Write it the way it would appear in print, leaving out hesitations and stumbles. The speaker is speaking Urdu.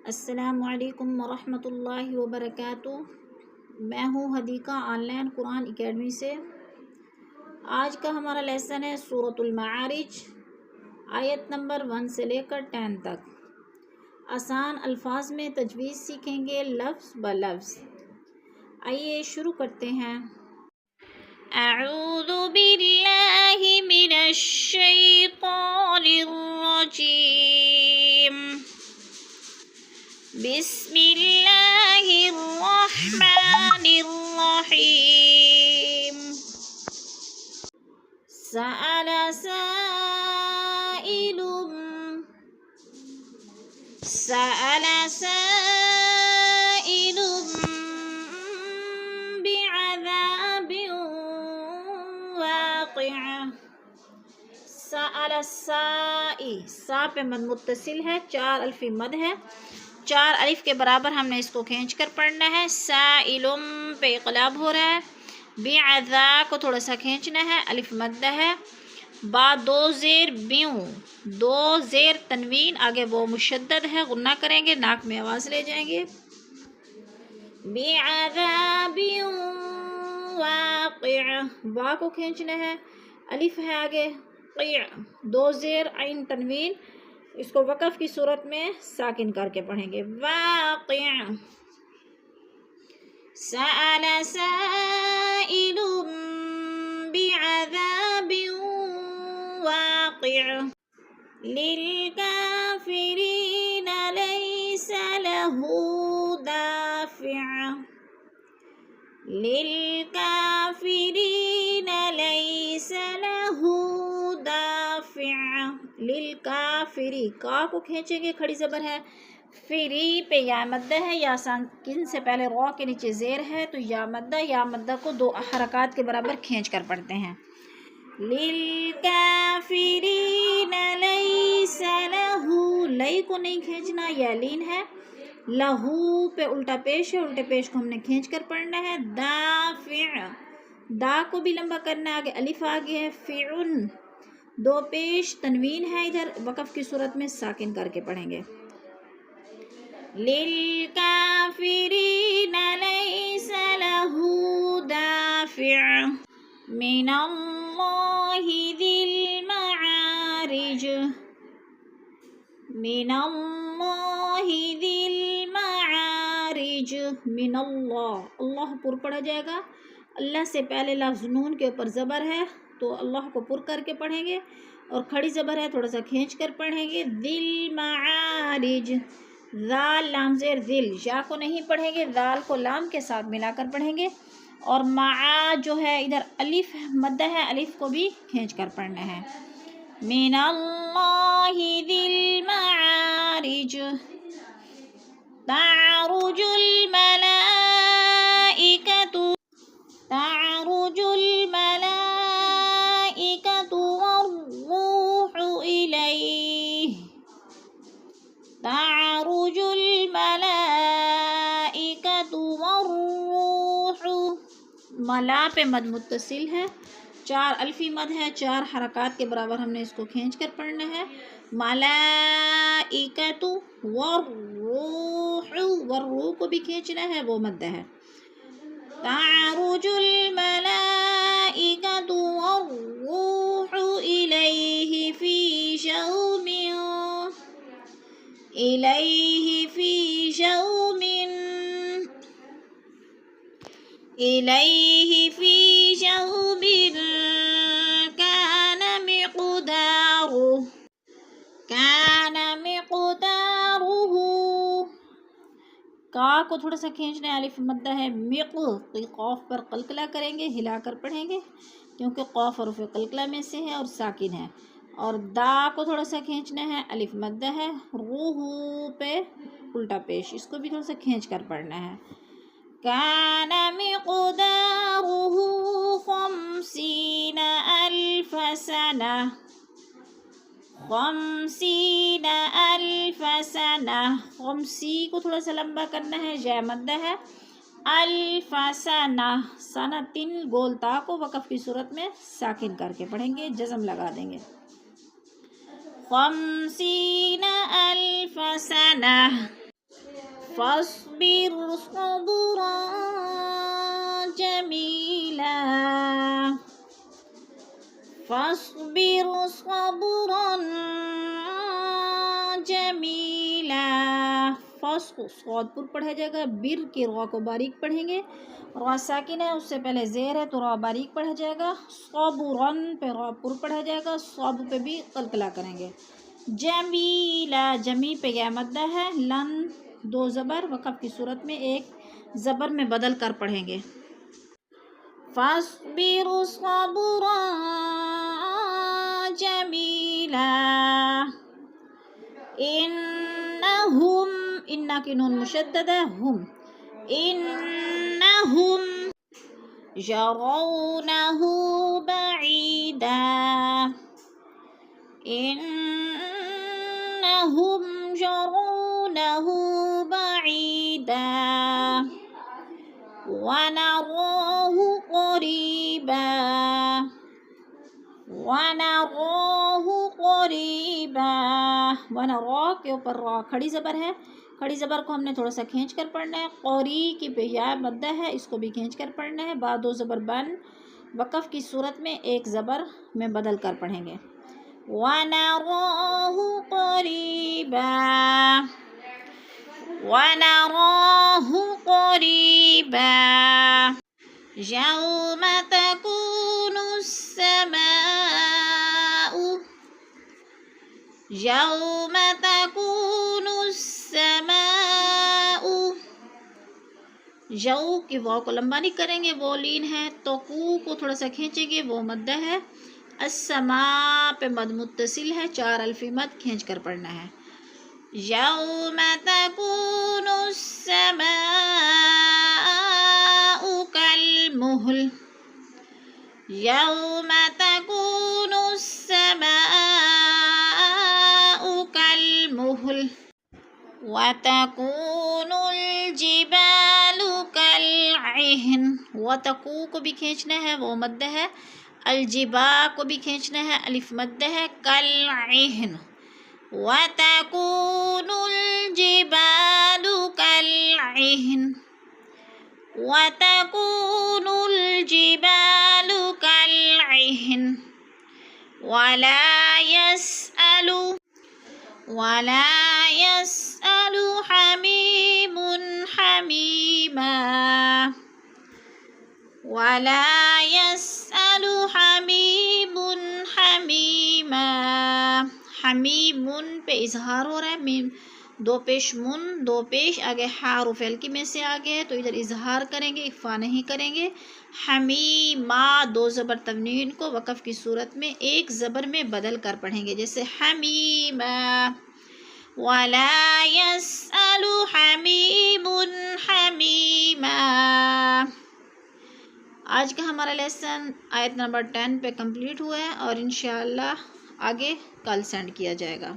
السلام علیکم ورحمۃ اللہ وبرکاتہ۔ میں ہوں Hadiqa on line Quran academy سے۔ آج کا ہمارا لیسن ہے سورۃ المعارج، آیت نمبر 1 سے لے کر 10 تک۔ آسان الفاظ میں تجوید سیکھیں گے لفظ بلفظ۔ آئیے شروع کرتے ہیں۔ اعوذ باللہ من الشیطان الرجیم، بسم اللہ الرحمن الرحیم۔ سأل سائل بعذاب واقع۔ سأل السائی، سا پہ مد متصل ہے، 4 الفی مد ہے، 4 الف کے برابر ہم نے اس کو کھینچ کر پڑھنا ہے۔ سائلم پہ اقلاب ہو رہا ہے، بعذا کو تھوڑا سا کھینچنا ہے، الف مد ہے، با 2 زیر بیوں، 2 زیر تنوین، آگے وہ مشدد ہے، غنہ کریں گے، ناک میں آواز لے جائیں گے۔ بعذاب واقع، وا کو کھینچنا ہے، الف ہے آگے، قیع 2 زیر عین تنوین، اس کو وقف کی صورت میں ساکن کر کے پڑھیں گے۔ واقع۔ سأل سائل بعذاب واقع، للكافرين ليس له دافع، للكافرين ليس له دافع۔ للکافری، کا کو کھینچیں گے، کھڑی زبر ہے، فری پہ یا مدہ ہے، یا ساکن سے پہلے رو کے نیچے زیر ہے، تو یا مدہ کو 2 حرکات کے برابر کھینچ کر پڑھتے ہیں۔ للکافرین لیس لہو، لئی کو نہیں کھینچنا، یا لین ہے، لہو پہ الٹا پیش ہے، الٹے پیش کو ہم نے کھینچ کر پڑھنا ہے۔ دافع، دا کو بھی لمبا کرنا ہے، آگے الف آگے ہے، فعن 2 پیش تنوین ہے، ادھر وقف کی صورت میں ساکن کر کے پڑھیں گے۔ للکافرین لیس لہو دافع، من اللہ ذی المعارج، من اللہ ذی المعارج، من اللہ، اللہ پر پڑھا جائے گا، اللہ سے پہلے لفظ نون کے اوپر زبر ہے تو اللہ کو پر کر کے پڑھیں گے، اور کھڑی زبر ہے تھوڑا سا کھینچ کر پڑھیں گے۔ ذی المعارج، ذال لام زیر ذل، یا کو نہیں پڑھیں گے، ذال کو لام کے ساتھ ملا کر پڑھیں گے، اور معا جو ہے ادھر الف مدہ ہے، الف کو بھی کھینچ کر پڑھنا ہے۔ من اللہ ذی المعارج، تعرج الملائکۃ، تعرج الملائکۃ والروح الیہ، تعرج الملائکۃ والروح، ملا پہ مد متصل ہے، 4 الفی مد ہے، 4 حرکات کے برابر ہم نے اس کو کھینچ کر پڑھنا ہے۔ ملائکۃ والروح، والروح کو بھی کھینچنا ہے، وہ مد ہے۔ تعرج الملائکۃ والروح الیہ فی یوم، الیہ فی یوم، الیہ فی یوم کان مقدارہ، کان مقدارہ، کا کو تھوڑا سا کھینچنا ہے، الف مدہ ہے، قاف پر قلقلہ کریں گے، ہلا کر پڑھیں گے کیونکہ قاف حروف قلقلہ میں سے ہے اور ساکن ہے، اور دا کو تھوڑا سا کھینچنا ہے، الف مدہ ہے، روح پہ الٹا پیش، اس کو بھی تھوڑا سا کھینچ کر پڑھنا ہے۔ کان مقدارہ 50,000 سنہ، 50,000 سنہ، 50 کو تھوڑا سا لمبا کرنا ہے، یا مدہ ہے، الف سنہ، سنتن گول تا کو وقف کی صورت میں ساکن کر کے پڑھیں گے، جزم لگا دیں گے۔ 50,000 سنہ، فاصبر صبرا جمیلا، فاصبر صبرا جمیلا، فاس کو صاد پر پڑھا جائے گا، بر کی را کو باریک پڑھیں گے، را ساکن ہے اس سے پہلے زیر ہے تو را باریک پڑھا جائے گا، صبرن پہ را پر پڑھا جائے گا، صاب پہ بھی قلقلہ کریں گے، جمیلا جمی پہ یا مدہ ہے، لن دو زبر وقف کی صورت میں ایک زبر میں بدل کر پڑھیں گے، فاصبر صبرا جمیلا، انہم انہ کی نون مشدد ہے، ہم انہم یرونہ بعیدا، انہم یرونہ بعیدا ونراہ قریبا، ونراہ قریبا، ونراہ کے اوپر را کھڑی زبر ہے، کھڑی زبر کو ہم نے تھوڑا سا کھینچ کر پڑھنا ہے، قوری کی پہ یا مدہ ہے اس کو بھی کھینچ کر پڑھنا ہے، بعد دو زبر بن وقف کی صورت میں ایک زبر میں بدل کر پڑھیں گے، ونراہ قریبا، ونراہ قریبا، یوم تکون السماء، یوم تکون السماء، یو کی واو کو لمبا نہیں کریں گے، وہ لین ہے، تو کو تھوڑا سا کھینچیں گے، وہ مدہ ہے، السماء پہ مد متصل ہے، چار الفی مد کھینچ کر پڑھنا ہے، یوم تکون السماء کالمہل، یوم تکون السماء کالمہل، وتکون الجبال کالعہن، وتکو کو بھی کھینچنا ہے، وہ مدہ ہے، الجبا کو بھی کھینچنا ہے، الف مدہ ہے، کالعہن، وتکون الجبال کالعہن، وتکون الجبال کالعہن، ولا يسأل حميم حميما، ولا يسأل حميم حميما، حمیم پہ اظہار ہو رہا ہے، میم دو پیش من دو پیش آگے حرف فعل میں سے آگے ہے تو ادھر اظہار کریں گے، اخفا نہیں کریں گے، حمیما دو زبر تنوین کو وقف کی صورت میں ایک زبر میں بدل کر پڑھیں گے، جیسے حمیما، ولا يسأل حمیم حمیما۔ آج کا ہمارا لیسن آیت نمبر 10 پہ کمپلیٹ ہوا ہے اور انشاءاللہ آگے کل سینڈ کیا جائے گا۔